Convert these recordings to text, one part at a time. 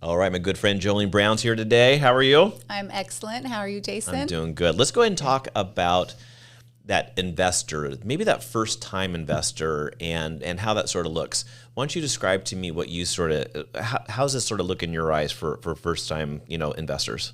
All right, my good friend Jolene Brown's here today. How are you? I'm excellent. How are you, Jason? I'm doing good. Let's go ahead and talk about that investor, maybe that first-time investor, and how that sort of looks. Why don't you describe to me what you sort of, how's this sort of look in your eyes for first-time, investors?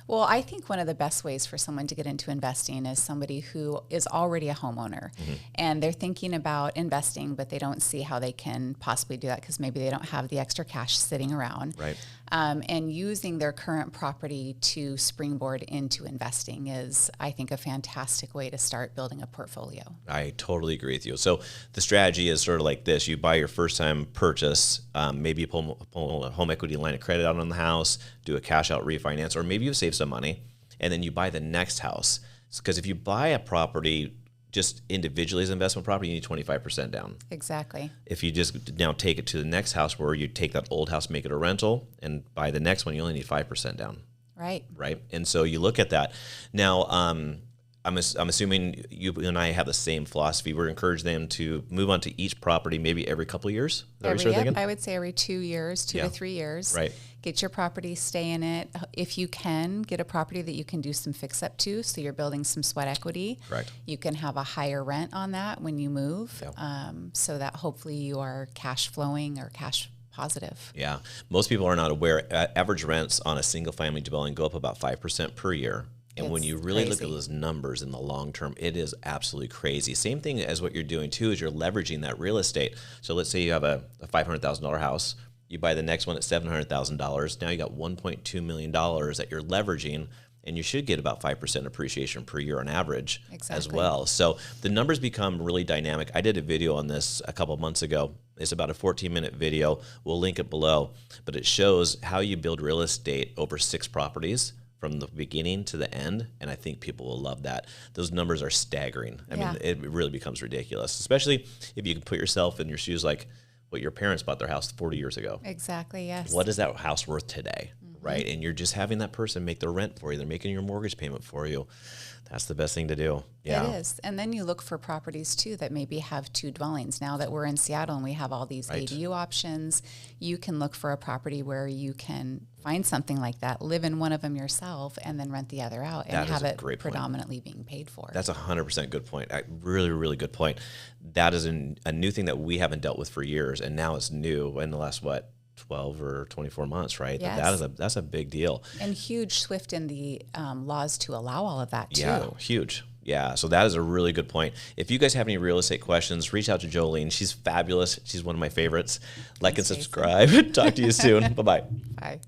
Well, I think one of the best ways for someone to get into investing is somebody who is already a homeowner and they're thinking about investing, but they don't see how they can possibly do that because maybe they don't have the extra cash sitting around. Right. And using their current property to springboard into investing is, I think, a fantastic way to start building a portfolio. I totally agree with you. So the strategy is sort of like this. You buy your first-time purchase, maybe you pull a home equity line of credit out on the house, do a cash-out refinance, or maybe you save some money, and then you buy the next house. Because if you buy a property just individually as investment property, you need 25% down. Exactly. If you just now take it to the next house where you take that old house, make it a rental, and buy the next one, you only need 5% down. Right. Right. And so you look at that. Now, I'm assuming you and I have the same philosophy. We're encouraging them to move on to each property maybe every couple of years. I would say every 2 years, 2 to 3 years. Right. Get your property, stay in it. If you can, get a property that you can do some fix-up to, so you're building some sweat equity. Correct. You can have a higher rent on that when you move, so that hopefully you are cash flowing or cash positive. Yeah. Most people are not aware. Average rents on a single-family dwelling go up about 5% per year. And when you really look at those numbers in the long term, it is absolutely crazy. Same thing as what you're doing too is you're leveraging that real estate. So let's say you have a $500,000 house. You buy the next one at $700,000. Now you got $1.2 million that you're leveraging, and you should get about 5% appreciation per year on average as well. So the numbers become really dynamic. I did a video on this a couple months ago. It's about a 14-minute video. We'll link it below. But it shows how you build real estate over 6 properties from the beginning to the end, and I think people will love that. Those numbers are staggering. I mean, it really becomes ridiculous, especially if you can put yourself in your shoes like what your parents bought their house 40 years ago. Exactly, yes. What is that house worth today, right? And you're just having that person make the rent for you. They're making your mortgage payment for you. That's the best thing to do. Yeah. It is. And then you look for properties, too, that maybe have 2 dwellings. Now that we're in Seattle and we have all these ADU options, you can look for a property where you can find something like that, live in one of them yourself, and then rent the other out and have it predominantly being paid for. That's 100% good point. Really, really good point. That is a new thing that we haven't dealt with for years, and now it's new in the last, 12 or 24 months, right? Yes. That's a big deal. And huge shift in the laws to allow all of that, too. Yeah, huge. Yeah, so that is a really good point. If you guys have any real estate questions, reach out to Jolene. She's fabulous. She's one of my favorites. Like and subscribe. Talk to you soon. Bye-bye. Bye.